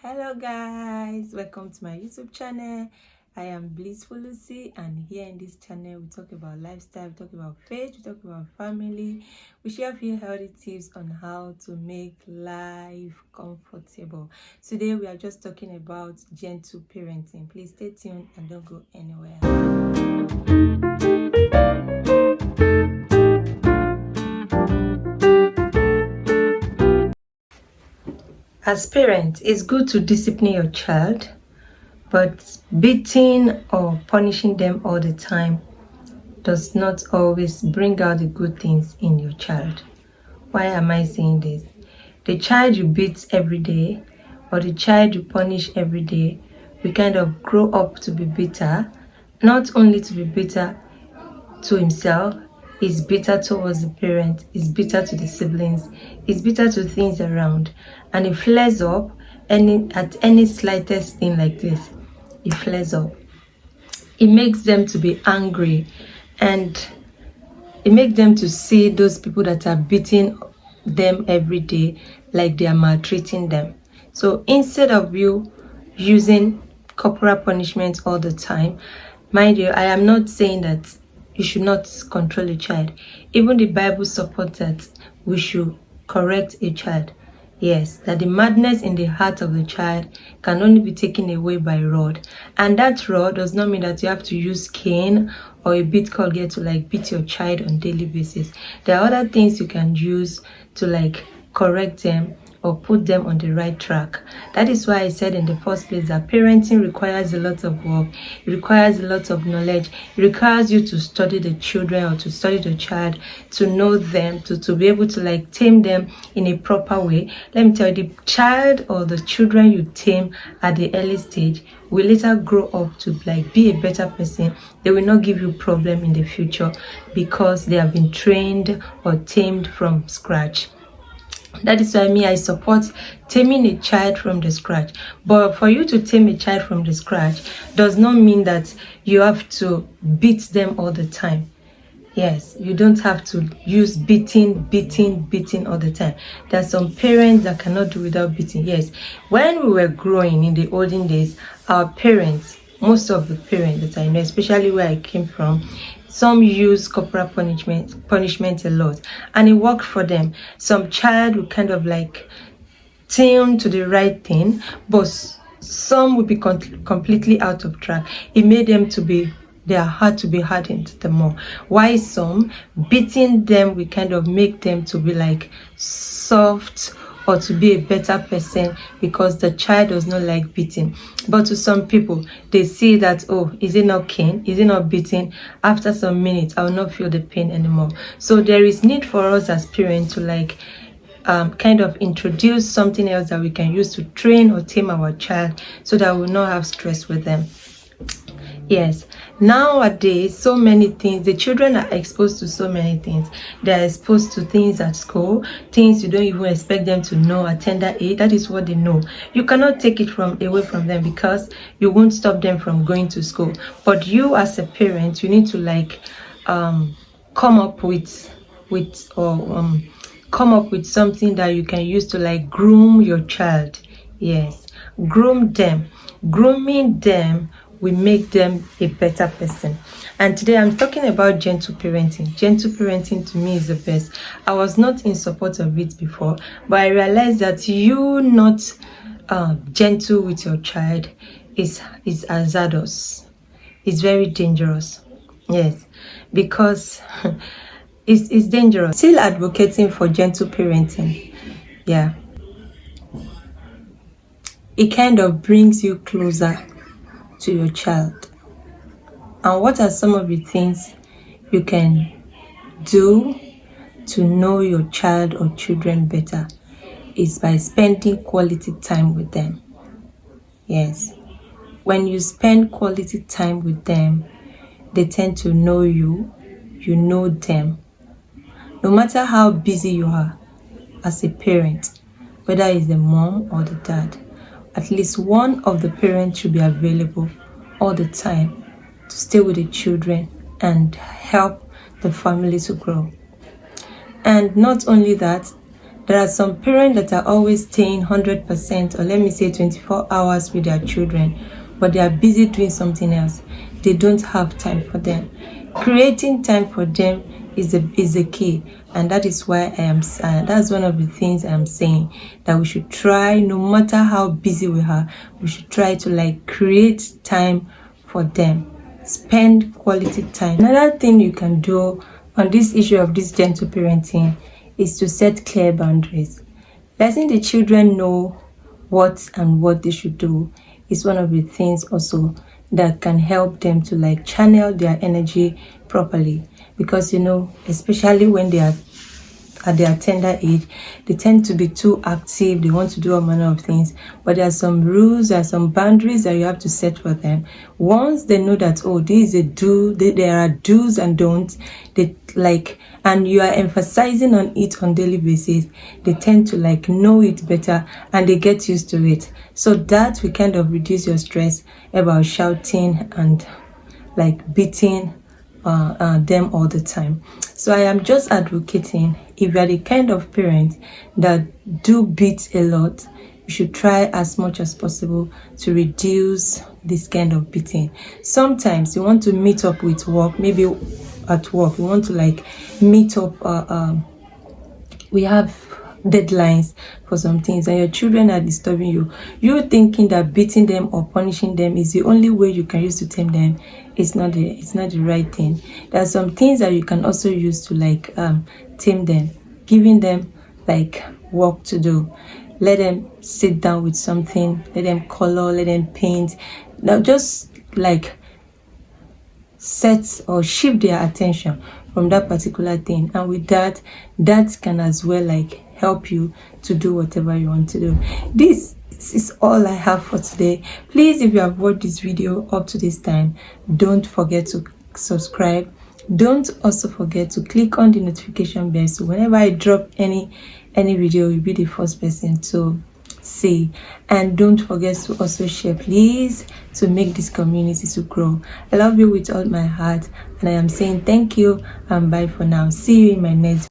Hello guys, welcome to my YouTube channel. I am Blissful Lucy, and here in this channel we talk about lifestyle, we talk about faith, we talk about family. We share a few healthy tips on how to make life comfortable. Today we are just talking about gentle parenting. Please stay tuned and don't go anywhere. As parents, it's good to discipline your child, but beating or punishing them all the time does not always bring out the good things in your child. Why am I saying this? The child you beat every day or the child you punish every day will kind of grow up to be bitter, not only to be bitter to himself, is bitter towards the parent, is bitter to the siblings, is bitter to things around, and it flares up at any slightest thing like this. It flares up. It makes them to be angry, and it makes them to see those people that are beating them every day like they are maltreating them. So instead of you using corporal punishment all the time, mind you, I am not saying that you should not control a child. Even the Bible supports that we should correct a child. Yes, that the madness in the heart of the child can only be taken away by rod. And that rod does not mean that you have to use cane or a beat colgate to beat your child on daily basis. There are other things you can use to correct them or put them on the right track. That is why I said in the first place that parenting requires a lot of work. It requires a lot of knowledge. It requires you to study the children or to study the child, to know them, to be able to tame them in a proper way. Let me tell you, the child or the children you tame at the early stage will later grow up to be a better person. They will not give you problem in the future because they have been trained or tamed from scratch. That is why I support taming a child from the scratch. But for you to tame a child from the scratch does not mean that you have to beat them all the time. Yes, you don't have to use beating all the time. There are some parents that cannot do without beating. Yes, when we were growing in the olden days, our parents, most of the parents that I know, especially where I came from, some use corporal punishment a lot, and it worked for them. Some child would kind of tune to the right thing, but some would be completely out of track. It made them to be their heart to be hardened the more. Why some beating them will kind of make them to be soft or to be a better person because the child does not like beating. But to some people, they see that, oh, is it not cane? Is it not beating? After some minutes, I will not feel the pain anymore. So there is need for us as parents to kind of introduce something else that we can use to train or tame our child so that we will not have stress with them. Yes, nowadays, so many things, the children are exposed to so many things. They're exposed to things at school, things you don't even expect them to know at tender age. That is what they know. You cannot take it away from them because you won't stop them from going to school. But you as a parent, you need to come up with something that you can use to groom your child. Yes, groom them. Grooming them will make them a better person. And today I'm talking about gentle parenting. Gentle parenting to me is the best. I was not in support of it before, but I realized that you not gentle with your child is hazardous. It's very dangerous. Yes, because it's dangerous. Still advocating for gentle parenting. Yeah, it kind of brings you closer to your child. And what are some of the things you can do to know your child or children better is by spending quality time with them. Yes, when you spend quality time with them, they tend to know you, you know them. No matter how busy you are as a parent, whether it's the mom or the dad, at least one of the parents should be available all the time to stay with the children and help the family to grow. And not only that, There are some parents that are always staying 100%, or let me say 24 hours with their children, but they are busy doing something else. They don't have time for them. Creating time for them is the key, and that is why that's one of the things I'm saying, that we should try, no matter how busy we are, we should try to like create time for them, spend quality time. Another thing you can do on this issue of this gentle parenting is to set clear boundaries. Letting the children know what they should do is one of the things also that can help them to like channel their energy properly, because especially when they are at their tender age, they tend to be too active. They want to do all manner of things, but there are some rules, there are some boundaries that you have to set for them. Once they know that, oh, this is a do, there are do's and don'ts, they like, and you are emphasizing on it on daily basis, they tend to like know it better and they get used to it. So that will kind of reduce your stress about shouting and like beating them all the time. So I am just advocating, if you are the kind of parent that do beat a lot, you should try as much as possible to reduce this kind of beating. Sometimes you want to meet up with work, maybe at work you want to like meet up, we have deadlines for some things and your children are disturbing you. You're thinking that beating them or punishing them is the only way you can use to tame them. It's not the right thing. There are some things that you can also use to like tame them, giving them like work to do. Let them sit down with something, let them color, let them paint. Now just like set or shift their attention from that particular thing, and with that can as well like help you to do whatever you want to do. This is all I have for today. Please, if you have watched this video up to this time, don't forget to subscribe. Don't also forget to click on the notification bell, so whenever I drop any video, you'll be the first person to see. And don't forget to also share, please, to make this community to grow. I love you with all my heart, and I am saying thank you and bye for now. See you in my next